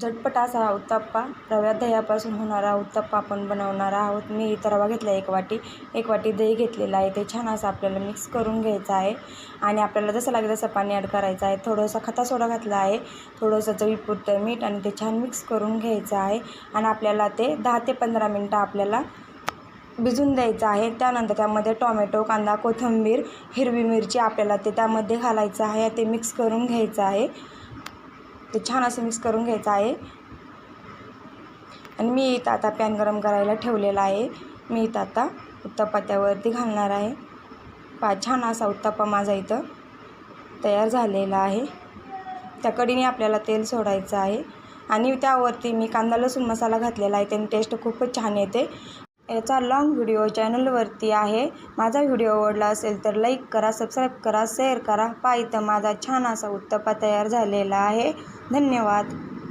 झटपट असा हा उत्तप्पा, रव्या दह्यापासून होणारा उत्तप्पा आपण बनवणार आहोत। मी इथं रवा घेतला एक वाटी दही घेतलेलं आहे। ते छान असं आपल्याला मिक्स करून घ्यायचं आहे आणि आपल्याला जसं लागेल तसं पाणी ॲड करायचं आहे। थोडंसं खता सोडा घातला आहे, थोडंसं चवीपुरतं मीठ आणि ते छान मिक्स करून घ्यायचं आहे आणि आपल्याला ते 10 ते 15 मिनटं आपल्याला भिजून द्यायचं आहे। त्यानंतर त्यामध्ये टोमॅटो, कांदा, कोथिंबीर, हिरवी मिरची आपल्याला ते त्यामध्ये घालायचं आहे। ते मिक्स करून घ्यायचं आहे। ते छान असं मिक्स करून घ्यायचं आहे आणि मी इथं आता पॅन गरम करायला ठेवलेला आहे। मी इथं आता उत्तप्पा त्यावरती घालणार आहे। छान असा उत्तप्पा माझा इथं तयार झालेला आहे। त्या कढईने आपल्याला तेल सोडायचं आहे आणि त्यावरती मी कांदा लसूण मसाला घातलेला आहे। त्याने टेस्ट खूपच छान येते। याचा लॉंग व्हिडिओ चॅनलवरती आहे। माझा व्हिडिओ आवडला असेल तर लाईक करा, सबस्क्राईब करा, शेअर करा। इथं माझा छान असा उत्तप्पा तयार झालेला आहे। धन्यवाद।